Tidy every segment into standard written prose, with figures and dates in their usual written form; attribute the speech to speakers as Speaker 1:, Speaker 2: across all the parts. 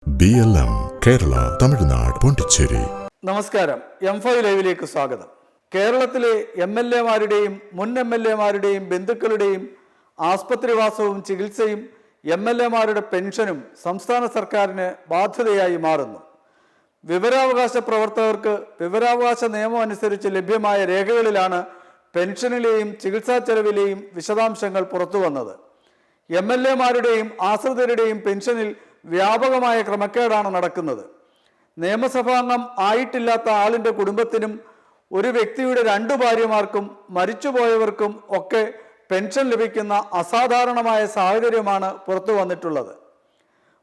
Speaker 1: BLM Kerala Tamil Nadu Pondicherry.
Speaker 2: നമസ്കാരം. M5 ലൈവിലേക്ക് സ്വാഗതം. കേരളത്തിലെ MLA-മാരുടെയും മുൻ MLA-മാരുടെയും ബന്ധുക്കളുടെയും ആസ്പത്രിവാസവും ചികിത്സയും MLA-മാരുടെ പെൻഷനും സംസ്ഥാന സർക്കാരിന് ബാധ്യതയായി മാറുന്നു. വിവരാവകാശ പ്രവർത്തകർക്ക് വിവരാവകാശ നിയമം അനുസരിച്ച് ലഭ്യമായ രേഖകളിലാണ് പെൻഷനിലെയും ചികിത്സാ ചെലവിലെയും വിശദാംശങ്ങൾ പുറത്തുവന്നത്. MLA-മാരുടെയും ആശ്രിതരുടെയും പെൻഷനിൽ വ്യാപകമായ ക്രമക്കേടാണ് നടക്കുന്നത്. നിയമസഭാംഗം ആയിട്ടില്ലാത്ത ആളിൻ്റെ കുടുംബത്തിനും ഒരു വ്യക്തിയുടെ 2 ഭാര്യമാർക്കും മരിച്ചുപോയവർക്കും ഒക്കെ പെൻഷൻ ലഭിക്കുന്ന അസാധാരണമായ സാഹചര്യമാണ് പുറത്തു വന്നിട്ടുള്ളത്.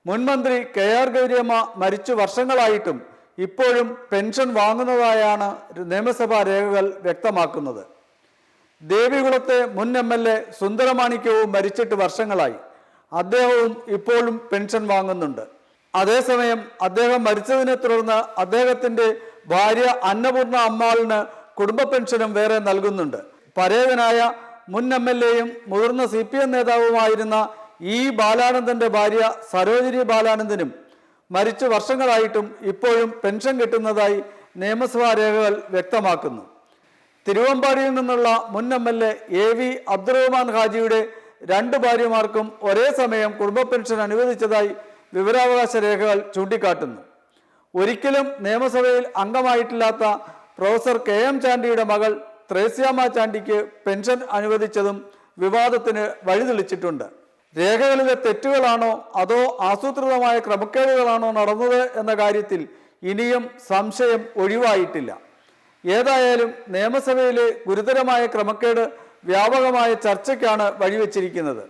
Speaker 2: മുൻമന്ത്രി KR ഗൗരിയമ്മ മരിച്ചു വർഷങ്ങളായിട്ടും ഇപ്പോഴും പെൻഷൻ വാങ്ങുന്നതായാണ് നിയമസഭാ രേഖകൾ വ്യക്തമാക്കുന്നത്. ദേവികുളത്തെ മുൻ MLA സുന്ദരമാണിക്യവും മരിച്ചിട്ട് വർഷങ്ങളായി. അദ്ദേഹവും ഇപ്പോഴും പെൻഷൻ വാങ്ങുന്നുണ്ട്. അതേസമയം അദ്ദേഹം മരിച്ചതിനെ തുടർന്ന് അദ്ദേഹത്തിൻ്റെ ഭാര്യ അന്നപൂർണ അമ്മാളിന് കുടുംബ പെൻഷനും വേറെ നൽകുന്നുണ്ട്. പരേതനായ മുൻ MLA-യും മുതിർന്ന CPM നേതാവുമായിരുന്ന ബാലാനന്ദൻ്റെ ഭാര്യ സരോജിനി ബാലാനന്ദനും മരിച്ചു വർഷങ്ങളായിട്ടും ഇപ്പോഴും പെൻഷൻ കിട്ടുന്നതായി നിയമസഭാ രേഖകൾ വ്യക്തമാക്കുന്നു. തിരുവമ്പാടിയിൽ നിന്നുള്ള മുൻ MLA AV അബ്ദുറഹ്മാൻ ഹാജിയുടെ 2 ഭാര്യമാർക്കും ഒരേ സമയം കുടുംബ പെൻഷൻ അനുവദിച്ചതായി വിവരാവകാശ രേഖകൾ ചൂണ്ടിക്കാട്ടുന്നു. ഒരിക്കലും നിയമസഭയിൽ അംഗമായിട്ടില്ലാത്ത പ്രൊഫസർ KM ചാണ്ടിയുടെ മകൾ ത്രേസ്യാമ്മ ചാണ്ടിക്ക് പെൻഷൻ അനുവദിച്ചതും വിവാദത്തിന് വഴിതെളിച്ചിട്ടുണ്ട്. രേഖകളിലെ തെറ്റുകളാണോ അതോ ആസൂത്രിതമായ ക്രമക്കേടുകളാണോ നടന്നത് എന്ന കാര്യത്തിൽ ഇനിയും സംശയം ഒഴിവായിട്ടില്ല. ഏതായാലും നിയമസഭയിലെ ഗുരുതരമായ ക്രമക്കേട് വ്യാപകമായ ചർച്ചയ്ക്കാണ് വഴിവെച്ചിരിക്കുന്നത്.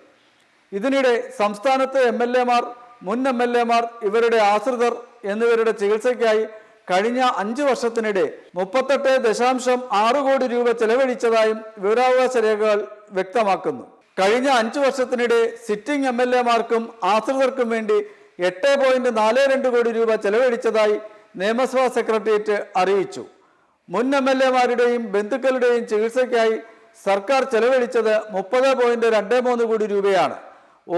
Speaker 2: ഇതിനിടെ സംസ്ഥാനത്തെ MLA-മാർ, മുൻ MLA-മാർ, ഇവരുടെ ആശ്രിതർ എന്നിവരുടെ ചികിത്സയ്ക്കായി കഴിഞ്ഞ 5 വർഷത്തിനിടെ 38.6 കോടി രൂപ ചെലവഴിച്ചതായും വിവരാവകാശ രേഖകൾ വ്യക്തമാക്കുന്നു. കഴിഞ്ഞ 5 വർഷത്തിനിടെ സിറ്റിംഗ് MLA-മാർക്കും ആശ്രിതർക്കും വേണ്ടി 8.42 കോടി രൂപ ചെലവഴിച്ചതായി നിയമസഭാ സെക്രട്ടേറിയറ്റ് അറിയിച്ചു. മുൻ MLA-മാരുടെയും ബന്ധുക്കളുടെയും ചികിത്സയ്ക്കായി സർക്കാർ ചെലവഴിച്ചത് 30.23 കോടി രൂപയാണ്.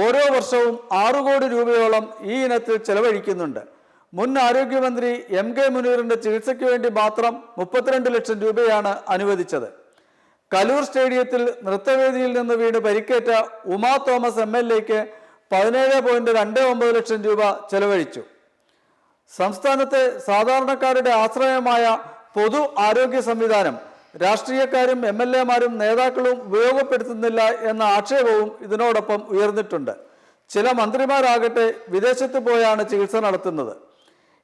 Speaker 2: ഓരോ വർഷവും 6 കോടി രൂപയോളം ഈ ഇനത്തിൽ ചെലവഴിക്കുന്നുണ്ട്. മുൻ ആരോഗ്യമന്ത്രി MK മുനീറിന്റെ ചികിത്സയ്ക്ക് വേണ്ടി മാത്രം 32 ലക്ഷം രൂപയാണ് അനുവദിച്ചത്. കലൂർ സ്റ്റേഡിയത്തിൽ നൃത്തവേദിയിൽ നിന്ന് വീണ് പരിക്കേറ്റ ഉമാ തോമസ് MLA-ക്ക് 17.29 ലക്ഷം രൂപ ചെലവഴിച്ചു. സംസ്ഥാനത്തെ സാധാരണക്കാരുടെ ആശ്രയമായ പൊതു ആരോഗ്യ സംവിധാനം രാഷ്ട്രീയക്കാരും MLA-മാരും നേതാക്കളും ഉപയോഗപ്പെടുത്തുന്നില്ല എന്ന ആക്ഷേപവും ഇതിനോടൊപ്പം ഉയർന്നിട്ടുണ്ട്. ചില മന്ത്രിമാരാകട്ടെ വിദേശത്ത് പോയാണ് ചികിത്സ നടത്തുന്നത്.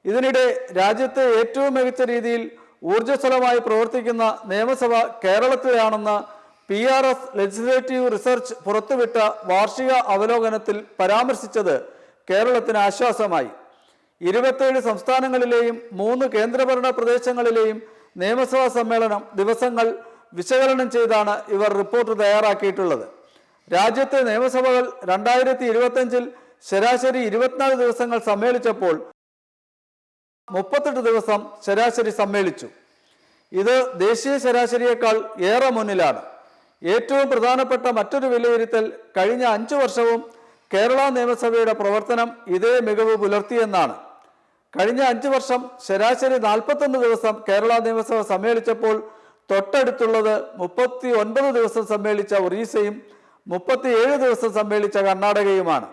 Speaker 2: ഇതിനിടെ രാജ്യത്തെ ഏറ്റവും മികച്ച രീതിയിൽ ഊർജ്ജസ്വലമായി പ്രവർത്തിക്കുന്ന നിയമസഭ കേരളത്തിലാണെന്ന് PRS ലെജിസ്ലേറ്റീവ് റിസർച്ച് പുറത്തുവിട്ട വാർഷിക അവലോകനത്തിൽ പരാമർശിച്ചത് കേരളത്തിന് ആശ്വാസമായി. 27 സംസ്ഥാനങ്ങളിലെയും 3 കേന്ദ്രഭരണ പ്രദേശങ്ങളിലെയും നിയമസഭാ സമ്മേളനം ദിവസങ്ങൾ വിശകലനം ചെയ്താണ് ഇവർ റിപ്പോർട്ട് തയ്യാറാക്കിയിട്ടുള്ളത്. രാജ്യത്തെ നിയമസഭകൾ 2025 ശരാശരി 24 ദിവസങ്ങൾ സമ്മേളിച്ചപ്പോൾ 38 ദിവസം ശരാശരി സമ്മേളിച്ചു. ഇത് ദേശീയ ശരാശരിയേക്കാൾ ഏറെ മുന്നിലാണ്. ഏറ്റവും പ്രധാനപ്പെട്ട മറ്റൊരു വിലയിരുത്തൽ കഴിഞ്ഞ 5 വർഷവും കേരള നിയമസഭയുടെ പ്രവർത്തനം ഇതേ മികവ് പുലർത്തിയെന്നാണ്. കഴിഞ്ഞ 5 വർഷം ശരാശരി 41 ദിവസം കേരള നിയമസഭ സമ്മേളിച്ചപ്പോൾ തൊട്ടടുത്തുള്ളത് 39 ദിവസം സമ്മേളിച്ച ഒറീസയും 37 ദിവസം സമ്മേളിച്ച കർണാടകയുമാണ്.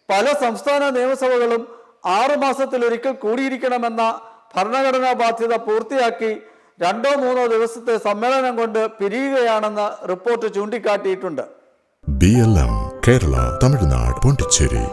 Speaker 2: പല സംസ്ഥാന നിയമസഭകളും 6 മാസത്തിലൊരിക്കൽ കൂടിയിരിക്കണമെന്ന ഭരണഘടനാ ബാധ്യത പൂർത്തിയാക്കി 2-3 ദിവസത്തെ സമ്മേളനം കൊണ്ട് പിരിയുകയാണെന്ന് റിപ്പോർട്ട് ചൂണ്ടിക്കാട്ടിയിട്ടുണ്ട്.
Speaker 1: BLM കേരള തമിഴ്നാട് പോണ്ടിച്ചേരി.